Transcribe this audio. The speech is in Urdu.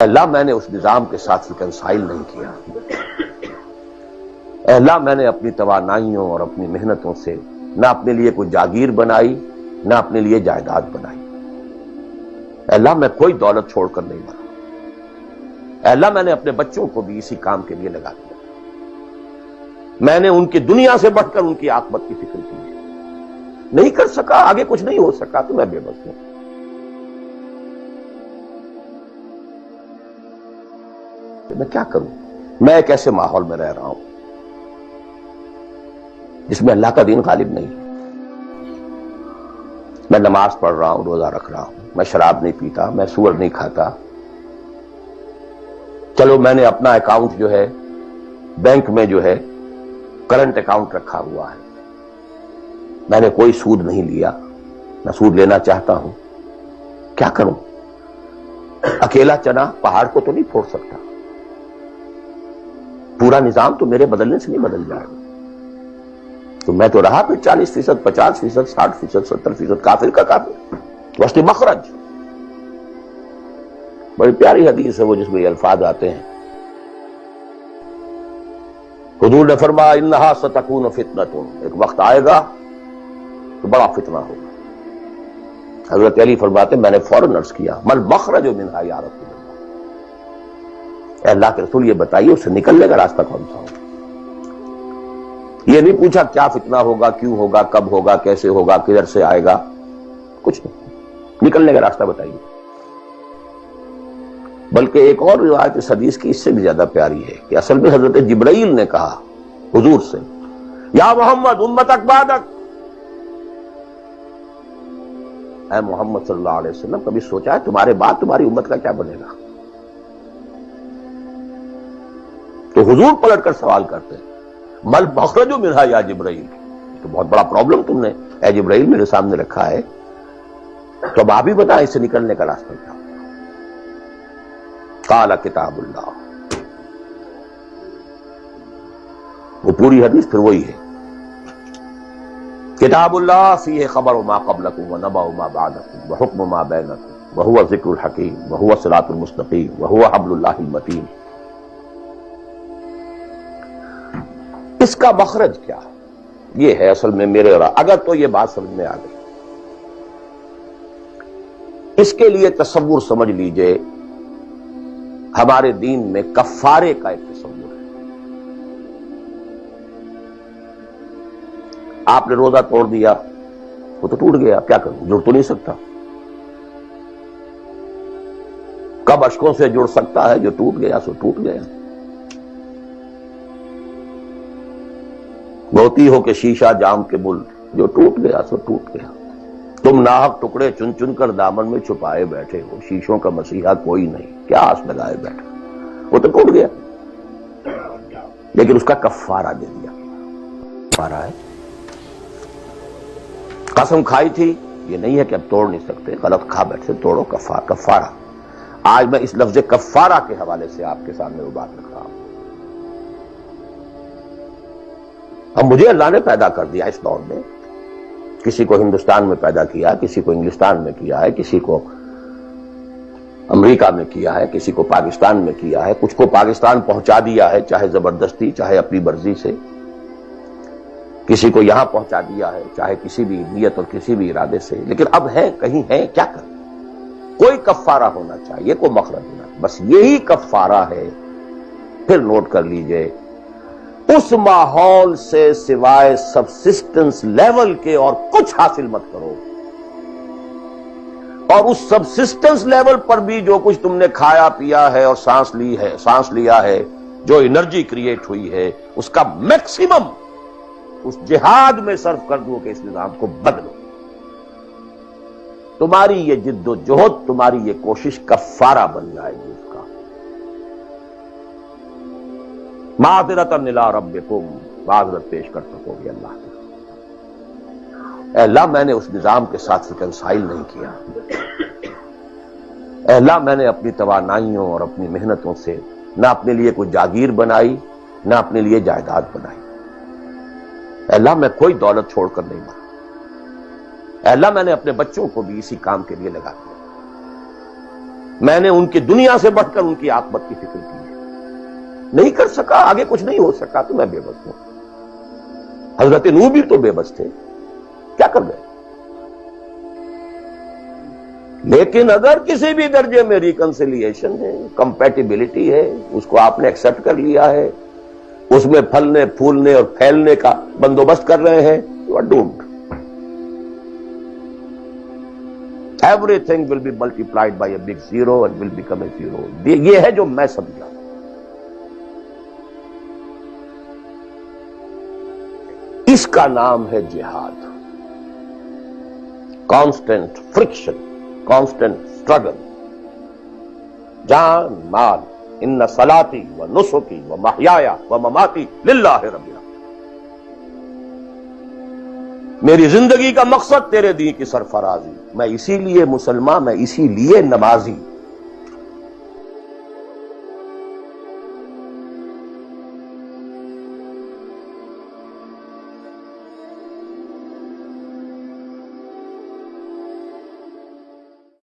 اللہ میں نے اس نظام کے ساتھ ریکنسائل نہیں کیا۔ اے اللہ میں نے اپنی توانائیوں اور اپنی محنتوں سے نہ اپنے لیے کوئی جاگیر بنائی نہ اپنے لیے جائیداد بنائی۔ اے اللہ میں کوئی دولت چھوڑ کر نہیں مرا۔ اے اللہ میں نے اپنے بچوں کو بھی اسی کام کے لیے لگا دیا۔ میں نے ان کی دنیا سے بڑھ کر ان کی عاقبت کی فکر کی ہے۔ نہیں کر سکا، آگے کچھ نہیں ہو سکا تو میں بے بس ہوں۔ میں کیا کروں؟ میں ایک ایسے ماحول میں رہ رہا ہوں جس میں اللہ کا دین غالب نہیں۔ میں نماز پڑھ رہا ہوں، روزہ رکھ رہا ہوں، میں شراب نہیں پیتا، میں سور نہیں کھاتا۔ چلو میں نے اپنا اکاؤنٹ جو ہے بینک میں جو ہے کرنٹ اکاؤنٹ رکھا ہوا ہے، میں نے کوئی سود نہیں لیا، نہ سود لینا چاہتا ہوں۔ کیا کروں؟ اکیلا چنا پہاڑ کو تو نہیں پھوڑ سکتا، پورا نظام تو میرے بدلنے سے نہیں بدل جائے گا۔ تو میں تو رہا پھر 40%، 50%، 60%، 70% کافر کا کافر۔ وسط مخرج بڑی پیاری حدیث ہے وہ جس میں یہ الفاظ آتے ہیں، حضور نے فرمایا انہا ستکون فتنۃ، ایک وقت آئے گا تو بڑا فتنہ ہوگا۔ حضرت علی فرماتے میں نے فوراً عرض کیا مل مخرج منہا یا رسول اللہ، اے اللہ کے رسول یہ بتائیے اس سے نکلنے کا راستہ کون سا ہوگا؟ یہ نہیں پوچھا کیا فتنہ ہوگا، کیوں ہوگا، کب ہوگا، کیسے ہوگا، کدھر سے آئے گا، کچھ نہیں، نکلنے کا راستہ بتائیے۔ بلکہ ایک اور روایت اس حدیث کی اس سے بھی زیادہ پیاری ہے کہ اصل میں حضرت جبرائیل نے کہا حضور سے یا محمد امتک بعدک، اے محمد صلی اللہ علیہ وسلم کبھی سوچا ہے تمہارے بعد تمہاری امت کا کیا بنے گا؟ تو حضور پلٹ کر سوال کرتے ہیں مل مخرج منہا یا جبرائیل، تو بہت بڑا پرابلم تم نے اے جبرائیل میرے سامنے رکھا ہے، تو اب آپ ہی بتائیں اس سے نکلنے کا راستہ کیا؟ قال کتاب اللہ، وہ پوری حدیث پھر وہی ہے، کتاب اللہ فیہ خبر ما قبلکم ونبأ ما بعدکم وحکم ما بینکم وہو ذکر الحکیم وہو الصراط المستقیم وہو حبل اللہ المتین۔ اس کا مخرج کیا یہ ہے اصل میں میرے اور اگر تو یہ بات سمجھ میں آ گئی، اس کے لیے تصور سمجھ لیجئے ہمارے دین میں کفارے کا ایک تصور ہے۔ آپ نے روزہ توڑ دیا وہ تو ٹوٹ گیا، کیا کروں؟ جڑ تو نہیں سکتا۔ کب اشکوں سے جڑ سکتا ہے؟ جو ٹوٹ گیا سو ٹوٹ گیا۔ موتی ہو کہ شیشہ جام کے بل، جو ٹوٹ گیا سو ٹوٹ گیا۔ تم ناحق ٹکڑے چن چن کر دامن میں چھپائے بیٹھے ہو، شیشوں کا مسیحا کوئی نہیں، کیا آس لگائے بیٹھے؟ وہ تو ٹوٹ گیا، لیکن اس کا کفارہ دے دیا۔ کفارہ ہے، قسم کھائی تھی یہ نہیں ہے کہ اب توڑ نہیں سکتے، غلط کھا بیٹھے، توڑو کفارہ۔ آج میں اس لفظ کفارہ کے حوالے سے آپ کے سامنے وہ بات رکھ رہا ہوں۔ اب مجھے اللہ نے پیدا کر دیا اس دور میں، کسی کو ہندوستان میں پیدا کیا، کسی کو انگلستان میں کیا ہے، کسی کو امریکہ میں کیا ہے، کسی کو پاکستان میں کیا ہے، کچھ کو پاکستان پہنچا دیا ہے چاہے زبردستی چاہے اپنی مرضی سے، کسی کو یہاں پہنچا دیا ہے چاہے کسی بھی نیت اور کسی بھی ارادے سے، لیکن اب ہے کہیں ہے، کیا کریں؟ کوئی کفارہ ہونا چاہیے، کوئی مخرج ہونا، بس یہی کفارہ ہے۔ پھر نوٹ کر لیجئے اس ماحول سے سوائے سبسسٹنس لیول کے اور کچھ حاصل مت کرو، اور اس سبسسٹنس لیول پر بھی جو کچھ تم نے کھایا پیا ہے اور سانس لیا ہے، جو انرجی کریٹ ہوئی ہے، اس کا میکسیمم اس جہاد میں صرف کر دو کہ اس نظام کو بدلو۔ تمہاری یہ جد و جہد، تمہاری یہ کوشش کفارہ بن جائے گی اس کا۔ معذرۃ الی ربکم، معذرت پیش کر سکو گے اللہ کی۔ اے اللہ میں نے اس نظام کے ساتھ ریکنسائل نہیں کیا۔ اے اللہ میں نے اپنی توانائیوں اور اپنی محنتوں سے نہ اپنے لیے کوئی جاگیر بنائی نہ اپنے لیے جائیداد بنائی۔ اے اللہ میں کوئی دولت چھوڑ کر نہیں مرا۔ اے اللہ میں نے اپنے بچوں کو بھی اسی کام کے لیے لگا دیا۔ میں نے ان کی دنیا سے بڑھ کر ان کی عاقبت کی فکر کی ہے. نہیں کر سکا, آگے کچھ نہیں ہو سکا تو میں بے بس ہوں. حضرت نوح بھی تو بے بس تھے, کیا کر گئے؟ لیکن اگر کسی بھی درجے میں ریکنسیلیشن ہے, کمپیٹیبلٹی ہے, اس کو آپ نے ایکسپٹ کر لیا ہے, اس میں پھلنے پھولنے اور پھیلنے کا بندوبست کر رہے ہیں, you are doomed. Everything will be multiplied by a big zero and will become a zero. یہ ہے جو میں سمجھا. اس کا نام ہے جہاد. Constant friction, constant struggle. جان مال, ان صلاتی و نسکی و محیای و مماتی للہ رب العالمین. میری زندگی کا مقصد تیرے دین کی سرفرازی. میں اسی لیے مسلمان, میں اسی لیے نمازی.